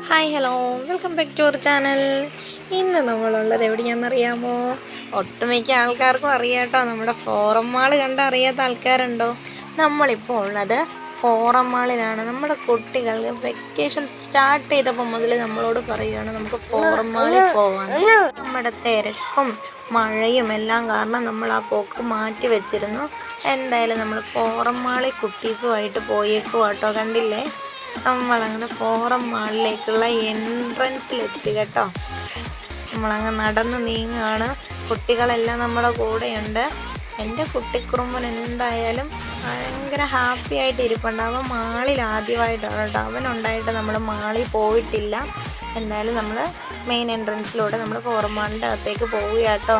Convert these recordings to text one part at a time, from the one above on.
Hi hello welcome back to our channel. ഇന്ന് നമ്മളുള്ളത് എവിടെയാണെന്നറിയാമോ? ഒട്ടുമിക്ക ആൾക്കാർക്കും അറിയാം കേട്ടോ. നമ്മുടെ ഫോറം മാൾ കണ്ടറിയാത്ത ആൾക്കാരുണ്ടോ? നമ്മളിപ്പോൾ ഉള്ളത് ഫോറം മാളിലാണ്. നമ്മുടെ കുട്ടികൾ വെക്കേഷൻ സ്റ്റാർട്ട് ചെയ്തപ്പോൾ മുതൽ നമ്മളോട് പറയുകയാണ് നമുക്ക് ഫോറം മാളിൽ പോകാൻ. നമ്മുടെ തിരക്കും മഴയും എല്ലാം കാരണം നമ്മൾ ആ പോക്ക് മാറ്റി വെച്ചിരുന്നു. എന്തായാലും നമ്മൾ ഫോറം മാളിൽ കുട്ടീസുമായിട്ട് പോയേക്കും കേട്ടോ. കണ്ടില്ലേ, നമ്മളങ്ങനെ ഫോറം മാളിലേക്കുള്ള എൻട്രൻസിലെത്തി കേട്ടോ. നമ്മളങ്ങ് നടന്ന് നീങ്ങുകയാണ്. കുട്ടികളെല്ലാം നമ്മുടെ കൂടെയുണ്ട്. എൻ്റെ കുട്ടിക്കുറുമ്പൻ എന്തായാലും ഭയങ്കര ഹാപ്പി ആയിട്ട് ഇരിപ്പുണ്ട്. അവൻ മാളിൽ ആദ്യമായിട്ടാണ് കേട്ടോ. അവനുണ്ടായിട്ട് നമ്മൾ മാളിൽ പോയിട്ടില്ല. എന്തായാലും നമ്മൾ മെയിൻ എൻട്രൻസിലൂടെ നമ്മൾ ഫോറം മാളിൻ്റെ അകത്തേക്ക് പോവുക കേട്ടോ.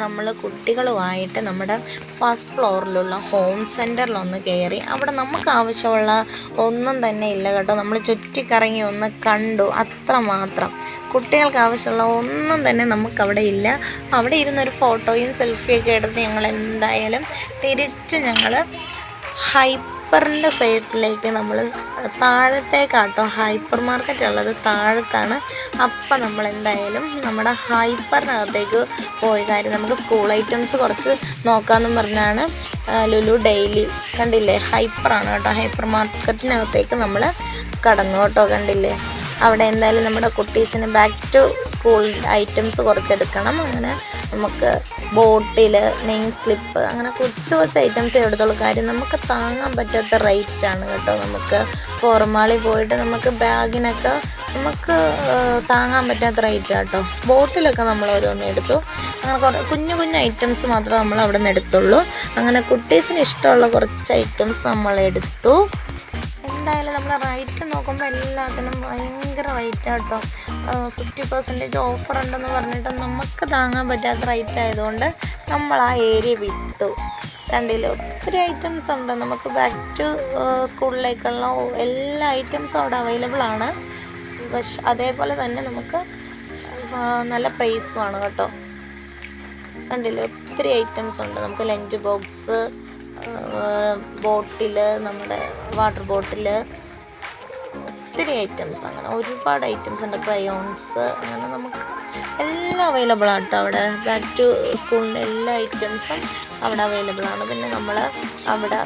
നമ്മൾ കുട്ടികളുമായിട്ട് നമ്മുടെ ഫസ്റ്റ് ഫ്ലോറിലുള്ള ഹോം സെൻറ്ററിലൊന്ന് കയറി. അവിടെ നമുക്ക് ആവശ്യമുള്ള ഒന്നും തന്നെ ഇല്ല കേട്ടോ. നമ്മൾ ചുറ്റിക്കറങ്ങി ഒന്ന് കണ്ടു, അത്രമാത്രം. കുട്ടികൾക്ക് ആവശ്യമുള്ള ഒന്നും തന്നെ നമുക്കവിടെ ഇല്ല. അവിടെ ഇരുന്നൊരു ഫോട്ടോയും സെൽഫിയൊക്കെ എടുത്ത് ഞങ്ങൾ എന്തായാലും തിരിച്ച് ഞങ്ങൾ ഹൈപ്പറിൻ്റെ സൈഡിലേക്ക് നമ്മൾ താഴത്തേക്കാട്ടോ. ഹൈപ്പർ മാർക്കറ്റ് ഉള്ളത് താഴത്താണ്. അപ്പം നമ്മൾ എന്തായാലും നമ്മുടെ ഹൈപ്പറിനകത്തേക്ക് പോയ കാര്യം, നമുക്ക് സ്കൂൾ ഐറ്റംസ് കുറച്ച് നോക്കാമെന്നും പറഞ്ഞാണ് ലുലു ഡെയിലി. കണ്ടില്ലേ, ഹൈപ്പറാണ് കേട്ടോ. ഹൈപ്പർ മാർക്കറ്റിനകത്തേക്ക് നമ്മൾ കടന്നു കേട്ടോ. കണ്ടില്ലേ, അവിടെ എന്തായാലും നമ്മുടെ കുട്ടീസിന് ബാക്ക് ടു സ്കൂൾ ഐറ്റംസ് കുറച്ചെടുക്കണം. അങ്ങനെ നമുക്ക് ബോട്ടിൽ, നെയിം സ്ലിപ്പ്, അങ്ങനെ കൊച്ചു കൊച്ചു ഐറ്റംസ് എടുത്തുള്ളൂ. കാര്യം നമുക്ക് താങ്ങാൻ പറ്റാത്ത റേറ്റാണ് കേട്ടോ. നമുക്ക് ഫോറം മാളിൽ പോയിട്ട് നമുക്ക് ബാഗിനൊക്കെ നമുക്ക് താങ്ങാൻ പറ്റാത്ത റേറ്റ് കേട്ടോ. ബോട്ടിലൊക്കെ നമ്മൾ ഓരോന്ന് എടുത്തു. അങ്ങനെ കുഞ്ഞു കുഞ്ഞു ഐറ്റംസ് മാത്രമേ നമ്മൾ അവിടെ നിന്ന് എടുത്തുള്ളൂ. അങ്ങനെ കുട്ടീസിന് ഇഷ്ടമുള്ള കുറച്ച് ഐറ്റംസ് നമ്മൾ എടുത്തു. എന്തായാലും നമ്മൾ റേറ്റ് നോക്കുമ്പോൾ എല്ലാത്തിനും ഭയങ്കര റേറ്റ് കേട്ടോ. 50% ഓഫർ ഉണ്ടെന്ന് പറഞ്ഞിട്ട് നമുക്ക് താങ്ങാൻ പറ്റാത്ത റേറ്റ് ആയതുകൊണ്ട് നമ്മൾ ആ ഏരിയ വിട്ടു. കണ്ടില്ലേ, ഒത്തിരി ഐറ്റംസ് ഉണ്ട്. നമുക്ക് ബാക്ക് ടു സ്കൂളിലേക്കുള്ള എല്ലാ ഐറ്റംസും അവിടെ അവൈലബിൾ ആണ്. പക്ഷെ അതേപോലെ തന്നെ നമുക്ക് നല്ല പ്രൈസുമാണ് കേട്ടോ. കണ്ടില്ലേ, ഒത്തിരി ഐറ്റംസ് ഉണ്ട്. നമുക്ക് ലഞ്ച് ബോക്സ്, ബോട്ടിൽ, നമ്മുടെ വാട്ടർ ബോട്ടിൽ, ഒത്തിരി ഐറ്റംസ്, അങ്ങനെ ഒരുപാട് ഐറ്റംസ് ഉണ്ട്. ക്രയോൺസ്, അങ്ങനെ നമുക്ക് എല്ലാം അവൈലബിൾ ആണ് കേട്ടോ. അവിടെ ബാക്ക് ടു സ്കൂളിൻ്റെ എല്ലാ ഐറ്റംസും അവിടെ അവൈലബിൾ ആണ്. പിന്നെ നമ്മൾ അവിടെ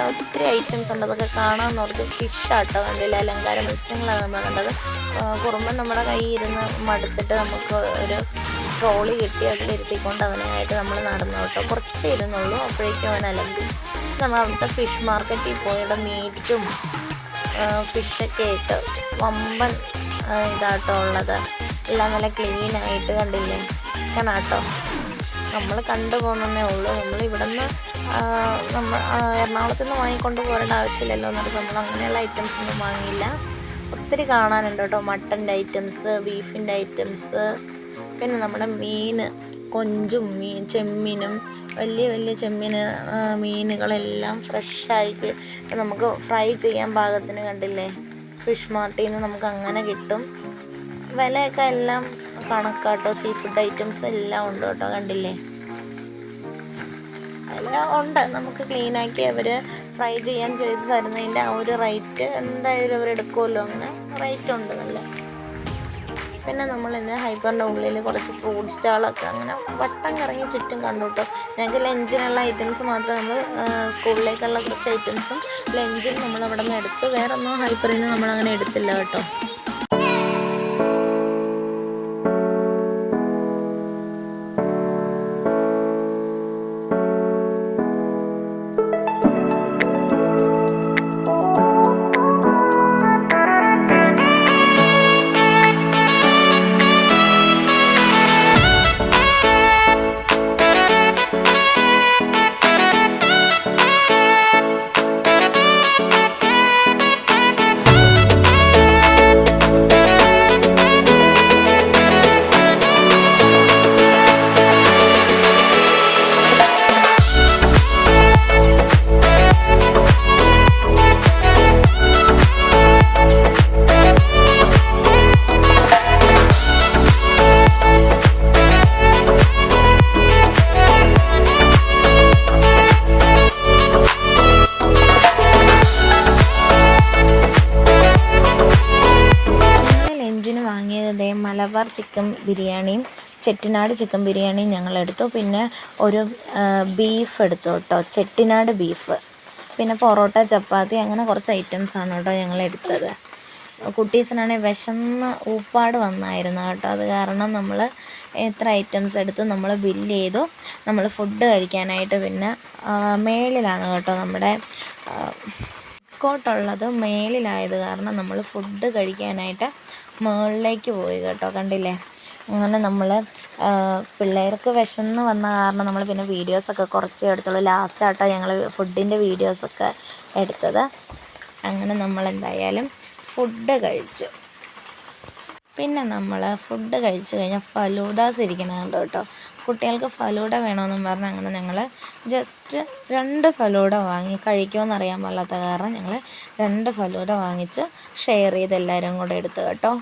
ഒത്തിരി ഐറ്റംസ് ഉണ്ട്. അതൊക്കെ കാണാമെന്നോർത്ത് ഫിഷാട്ടോ. കണ്ടില്ല, അലങ്കാര മത്സ്യങ്ങളാണ് നമ്മൾ കണ്ടത്. കുറുമ്പൻ നമ്മുടെ കയ്യിൽ ഇരുന്ന് മടുത്തിട്ട് നമുക്ക് ഒരു ട്രോളി കിട്ടി, അതിലിരുത്തിക്കൊണ്ട് അവനായിട്ട് നമ്മൾ നടന്നു കേട്ടോ. കുറച്ചേ ഇരുന്നുള്ളൂ, അപ്പോഴേക്കും അവൻ അലമ്പി. നമ്മൾ അവിടുത്തെ ഫിഷ് മാർക്കറ്റിൽ പോയിട്ട് മീറ്റും ഫിഷൊക്കെ ആയിട്ട് വമ്പൻ ഇതാട്ടോ ഉള്ളത്. എല്ലാം നല്ല ക്ലീനായിട്ട്. കണ്ടില്ലേ, ചിക്കനാട്ടോ. നമ്മൾ കണ്ടു പോകുന്നതേ ഉള്ളൂ. നമ്മൾ ഇവിടെ നിന്ന് നമ്മൾ എറണാകുളത്ത് നിന്ന് വാങ്ങിക്കൊണ്ട് പോരേണ്ട ആവശ്യമില്ലല്ലോ എന്നിട്ട് നമ്മൾ അങ്ങനെയുള്ള ഐറ്റംസ് ഒന്നും വാങ്ങിയില്ല. ഒത്തിരി കാണാനുണ്ട് കേട്ടോ. മട്ടൻ്റെ ഐറ്റംസ്, ബീഫിൻ്റെ ഐറ്റംസ്, പിന്നെ നമ്മുടെ മീൻ, കൊഞ്ചും ചെമ്മീനും, വലിയ വലിയ മീനുകളെല്ലാം ഫ്രഷായിട്ട് നമുക്ക് ഫ്രൈ ചെയ്യാൻ പാകത്തിന്. കണ്ടില്ലേ, ഫിഷ് മാർട്ടിൽ നിന്ന് നമുക്ക് അങ്ങനെ കിട്ടും. വിലയൊക്കെ എല്ലാം കണക്കാട്ടോ. സീ ഫുഡ് ഐറ്റംസ് എല്ലാം ഉണ്ട് കേട്ടോ. കണ്ടില്ലേ, എല്ലാം ഉണ്ട്. നമുക്ക് ക്ലീനാക്കി അവർ ഫ്രൈ ചെയ്യാൻ ചെയ്ത് തരുന്നതിൻ്റെ ആ ഒരു റേറ്റ് എന്തായാലും അവർ എടുക്കുമല്ലോ. അങ്ങനെ റേറ്റ് ഉണ്ട് നല്ല. പിന്നെ നമ്മളിന്ന് ഹൈപ്പറിൻ്റെ ഉള്ളിൽ കുറച്ച് ഫ്രൂട്ട് സ്റ്റാളൊക്കെ അങ്ങനെ വട്ടം കറങ്ങി ചുറ്റും കണ്ടു കേട്ടോ. ഞങ്ങൾക്ക് ലഞ്ചിനുള്ള ഐറ്റംസ് മാത്രമേ നമ്മൾ സ്കൂളിലേക്കുള്ള കുറച്ച് ഐറ്റംസും ലഞ്ചും നമ്മൾ അവിടെ നിന്ന് എടുത്തു. വേറെ ഒന്നും ഹൈപ്പറിൽ നിന്ന് നമ്മളങ്ങനെ എടുത്തില്ല കേട്ടോ. മലബാർ ചിക്കൻ ബിരിയാണിയും ചെട്ടിനാട് ചിക്കൻ ബിരിയാണിയും ഞങ്ങളെടുത്തു. പിന്നെ ഒരു ബീഫ് എടുത്തു കേട്ടോ, ചെട്ടിനാട് ബീഫ്. പിന്നെ പൊറോട്ട, ചപ്പാത്തി, അങ്ങനെ കുറച്ച് ഐറ്റംസാണ് കേട്ടോ ഞങ്ങളെടുത്തത്. കുട്ടീസിനാണെങ്കിൽ വിശന്ന് ഊപ്പാട് വന്നായിരുന്നു കേട്ടോ. അത് കാരണം നമ്മൾ എത്ര ഐറ്റംസ് എടുത്ത് നമ്മൾ ബില്ല് ചെയ്തു. നമ്മൾ ഫുഡ് കഴിക്കാനായിട്ട് പിന്നെ മേളിലാണ് കേട്ടോ, നമ്മുടെ കോട്ടുള്ളത് മേളിലായത് കാരണം നമ്മൾ ഫുഡ് കഴിക്കാനായിട്ട് മുകളിലേക്ക് പോയി കേട്ടോ. കണ്ടില്ലേ, അങ്ങനെ നമ്മൾ പിള്ളേർക്ക് വിശന്ന് വന്ന കാരണം നമ്മൾ പിന്നെ വീഡിയോസൊക്കെ കുറച്ചേ എടുത്തുള്ളൂ. ലാസ്റ്റായിട്ടാണ് ഞങ്ങൾ ഫുഡിൻ്റെ വീഡിയോസൊക്കെ എടുത്തത്. അങ്ങനെ നമ്മളെന്തായാലും ഫുഡ് കഴിച്ചു. പിന്നെ നമ്മൾ ഫുഡ് കഴിച്ച് കഴിഞ്ഞാൽ ഫലൂദാസ് ഇരിക്കുന്നുണ്ട് കേട്ടോ. കുട്ടികൾക്ക് ഫലൂഡ വേണമെന്നും പറഞ്ഞ് അങ്ങനെ ഞങ്ങൾ ജസ്റ്റ് 2 ഫലൂഡ വാങ്ങി. കഴിക്കുമെന്നറിയാൻ പാടില്ലാത്ത കാരണം ഞങ്ങൾ 2 ഫലൂഡ വാങ്ങിച്ച് ഷെയർ ചെയ്ത് എല്ലാവരും കൂടെ എടുത്തു കേട്ടോ.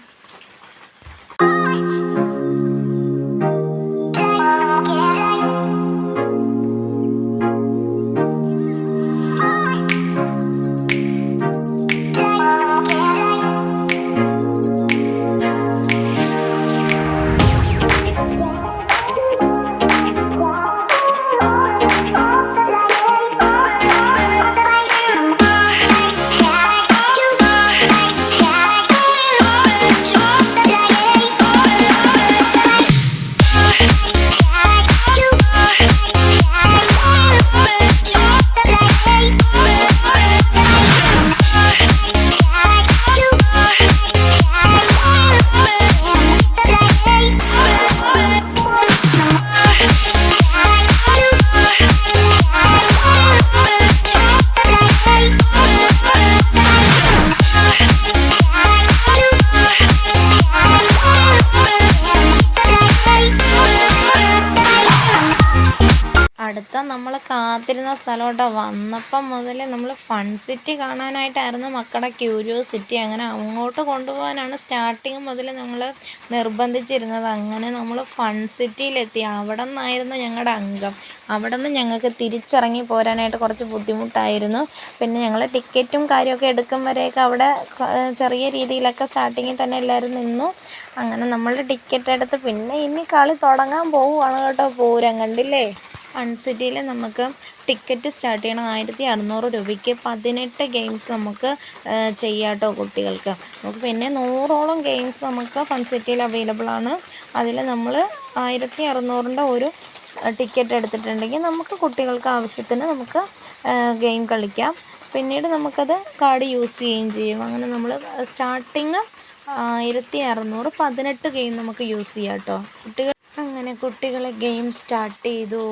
അടുത്ത നമ്മൾ കാത്തിരുന്ന സ്ഥലത്തോട്ട് വന്നപ്പം മുതൽ നമ്മൾ ഫൺ സിറ്റി കാണാനായിട്ടായിരുന്നു മക്കളുടെ ക്യൂരിയോസിറ്റി. അങ്ങനെ അങ്ങോട്ട് കൊണ്ടുപോകാനാണ് സ്റ്റാർട്ടിങ് മുതൽ നമ്മൾ നിർബന്ധിച്ചിരുന്നത്. അങ്ങനെ നമ്മൾ ഫൺ സിറ്റിയിലെത്തി. അവിടെ നിന്നായിരുന്നു ഞങ്ങളുടെ അംഗം. അവിടെ നിന്ന് ഞങ്ങൾക്ക് തിരിച്ചിറങ്ങി പോരാനായിട്ട് കുറച്ച് ബുദ്ധിമുട്ടായിരുന്നു. പിന്നെ ഞങ്ങൾ ടിക്കറ്റും കാര്യമൊക്കെ എടുക്കും വരെയൊക്കെ അവിടെ ചെറിയ രീതിയിലൊക്കെ സ്റ്റാർട്ടിങ്ങിൽ തന്നെ എല്ലാവരും നിന്നു. അങ്ങനെ നമ്മൾ ടിക്കറ്റ് എടുത്ത് പിന്നെ ഇനി കളി തുടങ്ങാൻ പോവുകയാണ് കേട്ടോ. പൂരം കണ്ടില്ലേ. ഫൺ സിറ്റിയിൽ നമുക്ക് ടിക്കറ്റ് സ്റ്റാർട്ട് ചെയ്യണം 1600 രൂപയ്ക്ക്. 18 ഗെയിംസ് നമുക്ക് ചെയ്യാം കേട്ടോ കുട്ടികൾക്ക്. നമുക്ക് പിന്നെ 100ഓളം ഗെയിംസ് നമുക്ക് ഫൺ സിറ്റിയിൽ അവൈലബിൾ ആണ്. അതിൽ നമ്മൾ 1600ൻ്റെ ഒരു ടിക്കറ്റ് എടുത്തിട്ടുണ്ടെങ്കിൽ നമുക്ക് കുട്ടികൾക്ക് ആവശ്യത്തിന് നമുക്ക് ഗെയിം കളിക്കാം. പിന്നീട് നമുക്കത് കാർഡ് യൂസ് ചെയ്യുകയും ചെയ്യും. അങ്ങനെ നമ്മൾ സ്റ്റാർട്ടിങ് 1600, 18 ഗെയിം നമുക്ക് യൂസ് ചെയ്യാം കേട്ടോ. അങ്ങനെ കുട്ടികളെ ഗെയിം സ്റ്റാർട്ട് ചെയ്തു.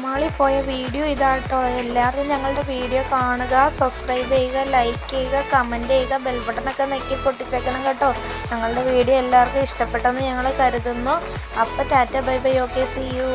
മാളിൽ പോയ വീഡിയോ ഇതാട്ടോ. എല്ലാവരും ഞങ്ങളുടെ വീഡിയോ കാണുക, സബ്സ്ക്രൈബ് ചെയ്യുക, ലൈക്ക് ചെയ്യുക, കമൻറ്റ് ചെയ്യുക, ബെൽ ബട്ടണൊക്കെ നെക്കി പൊട്ടിച്ചേക്കണം കേട്ടോ. ഞങ്ങളുടെ വീഡിയോ എല്ലാവർക്കും ഇഷ്ടപ്പെട്ടെന്ന് ഞങ്ങൾ കരുതുന്നു. അപ്പോൾ tata bye bye, okay, see U.